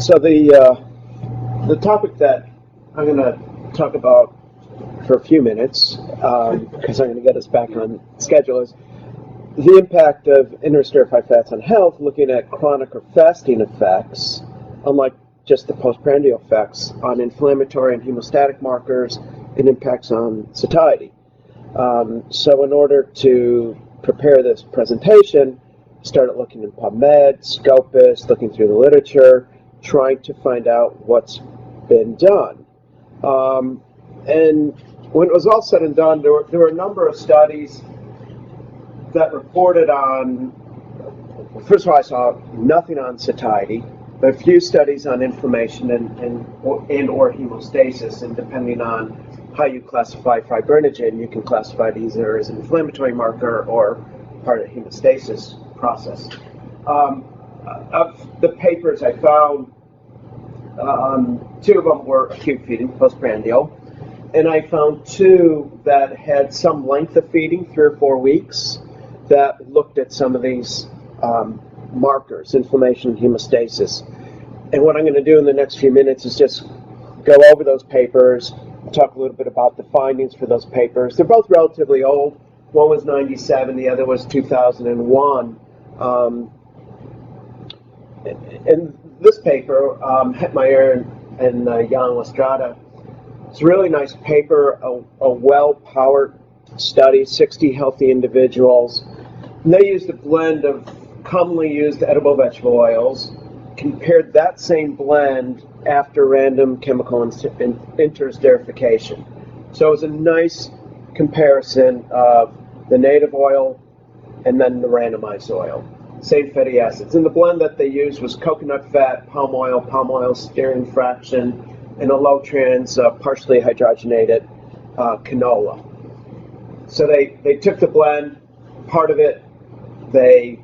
So the topic that I'm going to talk about for a few minutes, because I'm going to get us back on schedule, is the impact of interesterified fats on health, looking at chronic or fasting effects, unlike just the postprandial effects, on inflammatory and hemostatic markers and impacts on satiety. So in order to prepare this presentation, I started looking in PubMed, Scopus, looking through the literature, trying to find out what's been done. And when it was all said and done, there were a number of studies that reported on, first of all, I saw nothing on satiety, but a few studies on inflammation and or hemostasis, and depending on how you classify fibrinogen, you can classify it either as an inflammatory marker or part of the hemostasis process. Of the papers I found, two of them were acute feeding, postprandial, and I found two that had some length of feeding, 3 or 4 weeks, that looked at some of these markers, inflammation and hemostasis. And what I'm going to do in the next few minutes is just go over those papers, talk a little bit about the findings for those papers. They're both relatively old. One was 97, the other was 2001. And this paper, Hetmeyer and Jan Lestrada, it's a really nice paper, a well-powered study, 60 healthy individuals. And they used a blend of commonly used edible vegetable oils, compared that same blend after random chemical interesterification. So it was a nice comparison of the native oil and then the randomized oil. Same fatty acids. And the blend that they used was coconut fat, palm oil stearin fraction, and a low trans, partially hydrogenated canola. So they took the blend, part of it they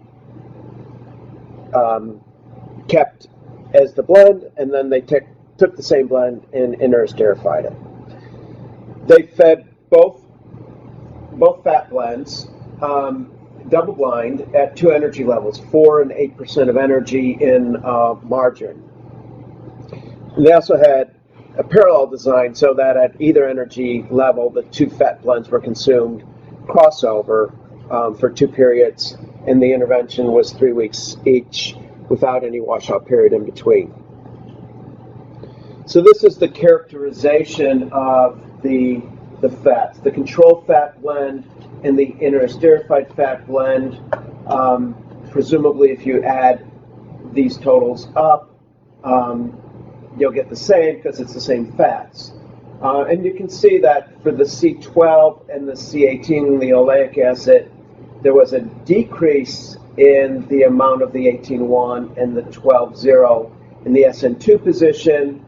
kept as the blend, and then they took the same blend and interesterified it. They fed both fat blends double blind at 2 energy levels, 4 and 8% of energy in margarine. And they also had a parallel design so that at either energy level, the 2 fat blends were consumed crossover for 2 periods, and the intervention was 3 weeks each without any washout period in between. So this is the characterization of the fats, the control fat blend and the interesterified fat blend. Presumably, if you add these totals up, you'll get the same because it's the same fats. And you can see that for the C12 and the C18, the oleic acid, there was a decrease in the amount of the 18-1 and the 12-0 in the SN2 position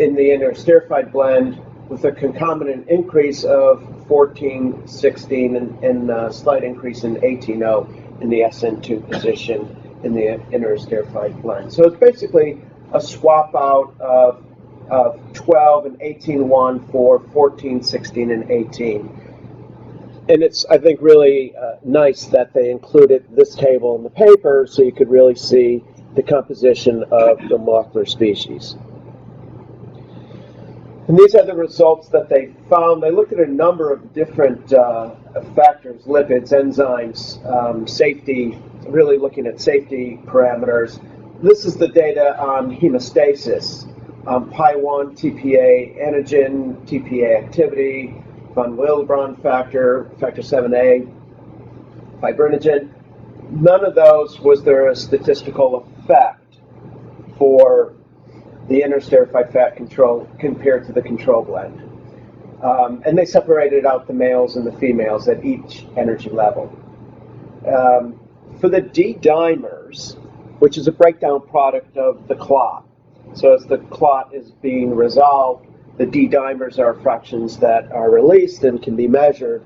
in the interesterified blend, with a concomitant increase of 14-16 and a slight increase in 18-0 in the SN2 position in the interesterified blend. So it's basically a swap out of 12 and 18-1 for 14, 16, and 18. And it's, I think, really nice that they included this table in the paper so you could really see the composition of the molecular species. And these are the results that they found. They looked at a number of different factors, lipids, enzymes, safety, really looking at safety parameters. This is the data on hemostasis, Pi1, TPA antigen, TPA activity, von Willebrand factor, factor 7A, fibrinogen. None of those was there a statistical effect for the interesterified fat control compared to the control blend. And they separated out the males and the females at each energy level. For the D-dimers, which is a breakdown product of the clot, so as the clot is being resolved, the D-dimers are fractions that are released and can be measured.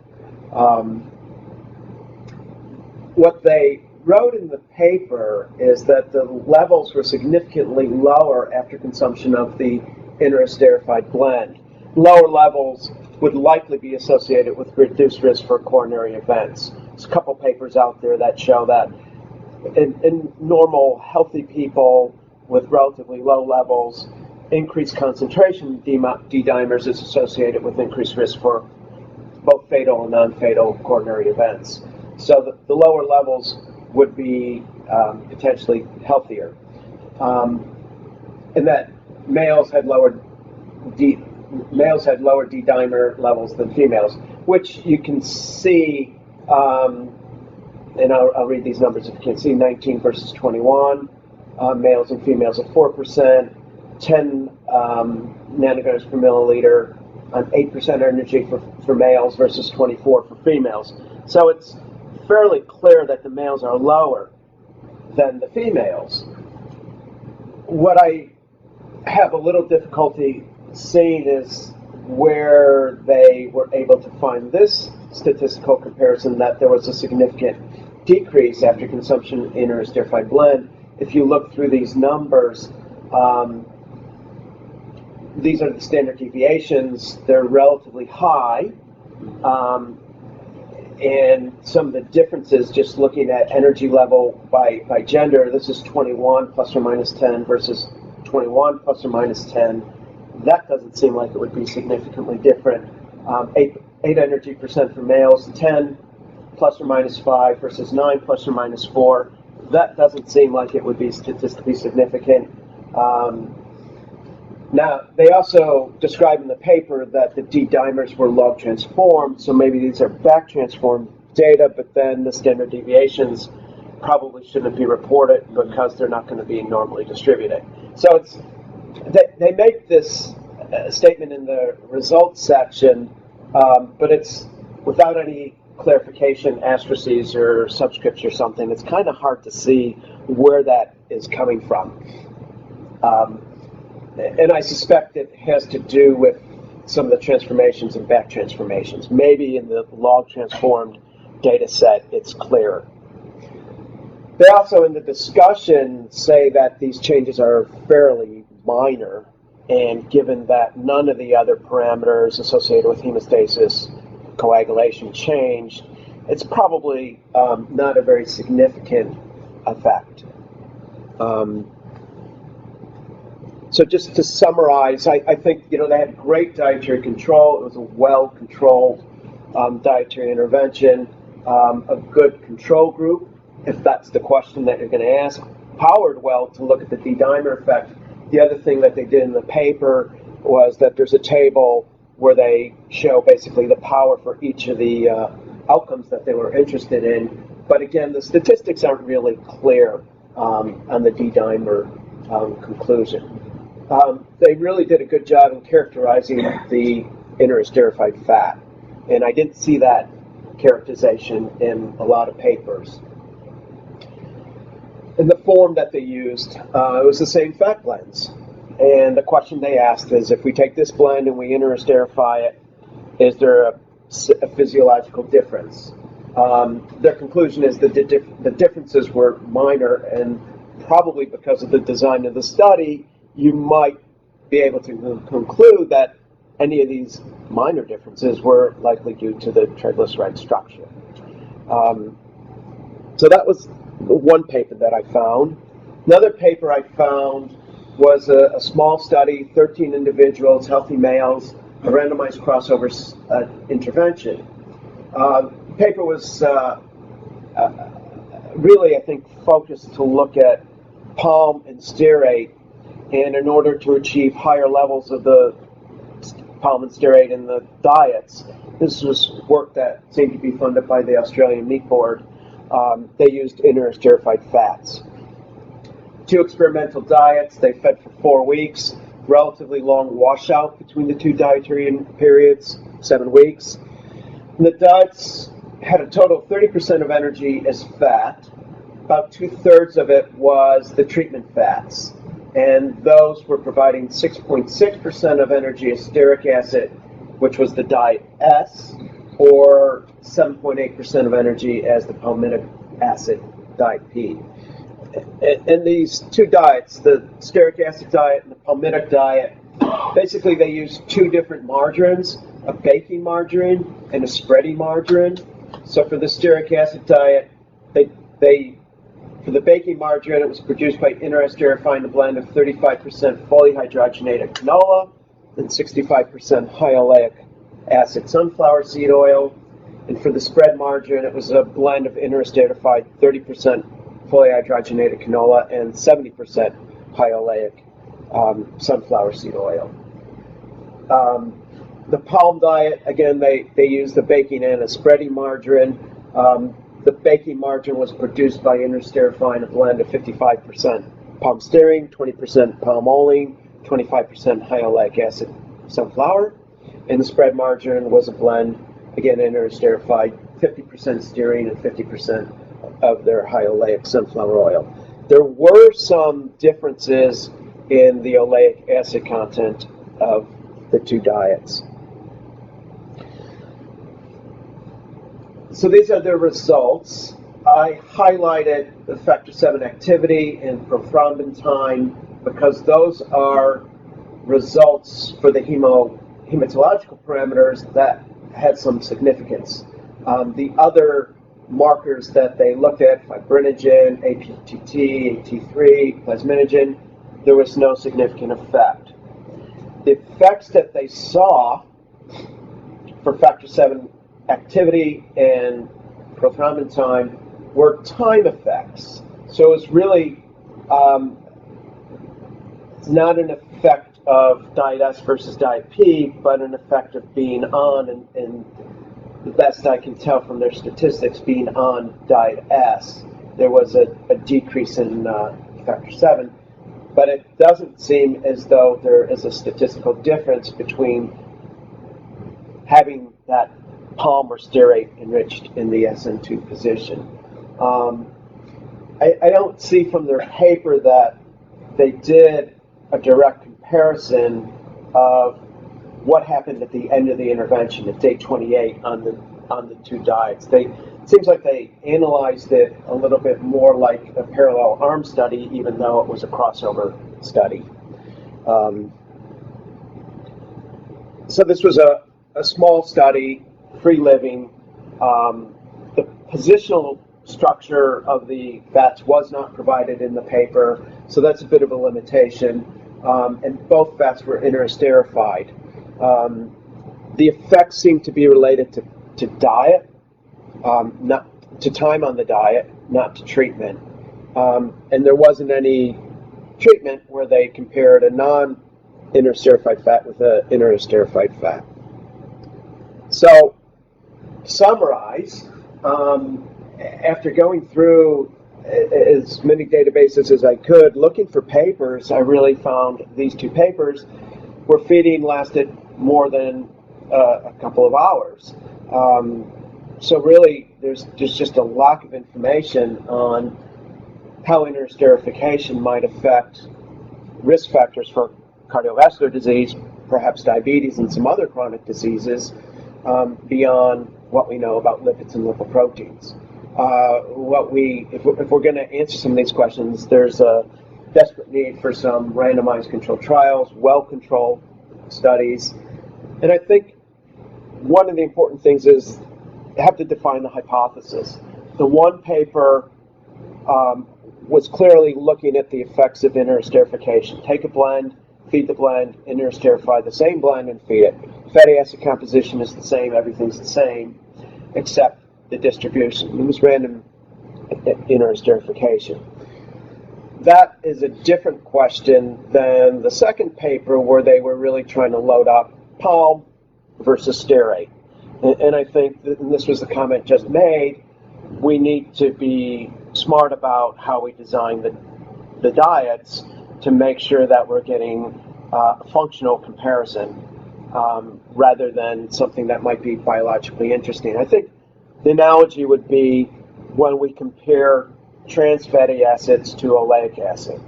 What they wrote in the paper is that the levels were significantly lower after consumption of the interesterified blend. Lower levels would likely be associated with reduced risk for coronary events. There's a couple papers out there that show that in normal, healthy people, with relatively low levels, increased concentration of D-dimers is associated with increased risk for both fatal and non-fatal coronary events. So the lower levels would be potentially healthier. And that males had lower D-dimer levels than females, which you can see, and I'll read these numbers if you can see, 19 versus 21, males and females at 4%, 10 nanograms per milliliter on 8% energy for males versus 24 for females. So it's fairly clear that the males are lower than the females. What I have a little difficulty seeing is where they were able to find this statistical comparison that there was a significant decrease after consumption of interesterified blend. If you look through these numbers, these are the standard deviations. They're relatively high. And some of the differences, just looking at energy level by gender, this is 21 plus or minus 10 versus 21 plus or minus 10. That doesn't seem like it would be significantly different. 8 energy percent for males, 10 plus or minus 5 versus 9 plus or minus 4. That doesn't seem like it would be statistically significant. Now, they also describe in the paper that the D-dimers were log transformed, so maybe these are back transformed data, but then the standard deviations probably shouldn't be reported because they're not going to be normally distributed. So they make this statement in the results section, but it's without any clarification, asterisks or subscripts or something. It's kind of hard to see where that is coming from. And I suspect it has to do with some of the transformations and back transformations. Maybe in the log transformed data set, it's clearer. They also, in the discussion, say that these changes are fairly minor, and given that none of the other parameters associated with hemostasis, coagulation changed, it's probably not a very significant effect. So just to summarize, I think they had great dietary control. It was a well-controlled dietary intervention, a good control group, if that's the question that you're going to ask, powered well to look at the D-dimer effect. The other thing that they did in the paper was that there's a table where they show basically the power for each of the outcomes that they were interested in. But again, the statistics aren't really clear on the D-dimer conclusion. They really did a good job in characterizing the interesterified fat, and I didn't see that characterization in a lot of papers. In the form that they used, it was the same fat blends, and the question they asked is, if we take this blend and we interesterify it, is there a physiological difference? Their conclusion is that the differences were minor, and probably because of the design of the study, you might be able to conclude that any of these minor differences were likely due to the triglyceride structure. So that was one paper that I found. Another paper I found was a small study, 13 individuals, healthy males, a randomized crossover intervention. The paper was really, I think, focused to look at palm and stearate, and in order to achieve higher levels of the palm and stearate in the diets, this was work that seemed to be funded by the Australian Meat Board. They used interesterified fats. 2 experimental diets, they fed for 4 weeks, relatively long washout between the 2 dietary periods, 7 weeks. And the diets had a total of 30% of energy as fat. About 2/3 of it was the treatment fats, and those were providing 6.6% of energy as stearic acid, which was the diet S, or 7.8% of energy as the palmitic acid, diet P. And these 2 diets, the stearic acid diet and the palmitic diet, basically they use 2 different margarines, a baking margarine and a spreading margarine. So for the stearic acid diet, they For the baking margarine, it was produced by Interesterified a blend of 35% fully hydrogenated canola and 65% high oleic acid sunflower seed oil. And for the spread margarine, it was a blend of Interesterified 30% fully hydrogenated canola and 70% high oleic sunflower seed oil. The palm diet, again, they use the baking and a spreading margarine. The baking margarine was produced by Interesterified a blend of 55% palm stearin, 20% palmolive, 25% high oleic acid sunflower. And the spread margarine was a blend, again, Interesterified, 50% stearin and 50% of their high oleic sunflower oil. There were some differences in the oleic acid content of the two diets. So these are the results. I highlighted the factor 7 activity and prothrombin time because those are results for the hematological parameters that had some significance. The other markers that they looked at, fibrinogen, APTT, AT3, plasminogen, there was no significant effect. The effects that they saw for factor 7 activity and prothrombin time were time effects. So it was really not an effect of diet S versus diet P, but an effect of being on, and the best I can tell from their statistics, being on diet S, there was a decrease in factor 7. But it doesn't seem as though there is a statistical difference between having that palm or stearate enriched in the SN2 position. I don't see from their paper that they did a direct comparison of what happened at the end of the intervention at day 28 on the two diets. It seems like they analyzed it a little bit more like a parallel arm study, even though it was a crossover study. So this was a small study, free living. The positional structure of the fats was not provided in the paper, so that's a bit of a limitation. And both fats were Interesterified. The effects seem to be related to diet, not to time on the diet, not to treatment. And there wasn't any treatment where they compared a non-Interesterified fat with an Interesterified fat. So, to summarize, after going through as many databases as I could, looking for papers, I really found these two papers where feeding lasted more than a couple of hours. So really, there's just a lack of information on how interesterification might affect risk factors for cardiovascular disease, perhaps diabetes and some other chronic diseases, beyond what we know about lipids and lipoproteins. If we're going to answer some of these questions, there's a desperate need for some randomized controlled trials, well-controlled studies. And I think one of the important things is you have to define the hypothesis. The one paper was clearly looking at the effects of interesterification. Take a blend, feed the blend, interesterify the same blend, and feed it. Fatty acid composition is the same, everything's the same, except the distribution. It was random interesterification. That is a different question than the second paper where they were really trying to load up palm versus stearate. And I think, and this was the comment just made, we need to be smart about how we design the diets to make sure that we're getting a functional comparison rather than something that might be biologically interesting. I think the analogy would be when we compare trans fatty acids to oleic acid.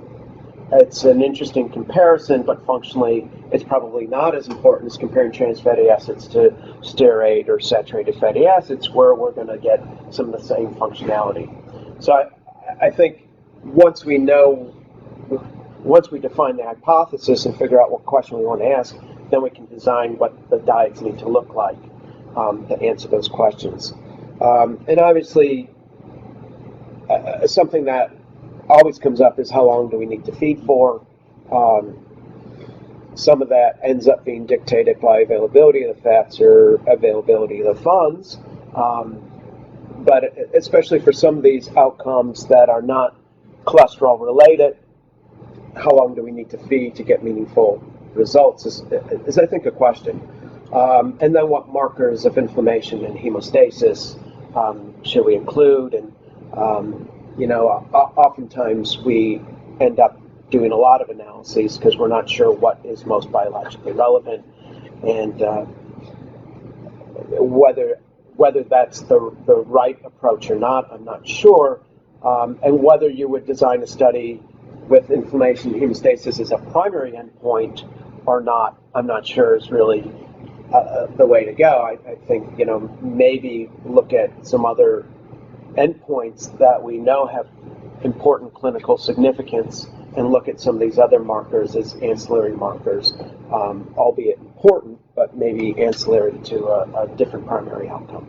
It's an interesting comparison, but functionally it's probably not as important as comparing trans fatty acids to stearate or saturated fatty acids, where we're going to get some of the same functionality. So I think once we define the hypothesis and figure out what question we want to ask, then we can design what the diets need to look like to answer those questions. And obviously, something that always comes up is how long do we need to feed for. Some of that ends up being dictated by availability of the fats or availability of the funds. But especially for some of these outcomes that are not cholesterol related, how long do we need to feed to get meaningful results is I think, a question. And then what markers of inflammation and hemostasis should we include? And, oftentimes we end up doing a lot of analyses because we're not sure what is most biologically relevant, and whether that's the right approach or not, I'm not sure. And whether you would design a study with inflammation and hemostasis as a primary endpoint or not, I'm not sure is really the way to go. I think, maybe look at some other endpoints that we know have important clinical significance and look at some of these other markers as ancillary markers, albeit important, but maybe ancillary to a different primary outcome.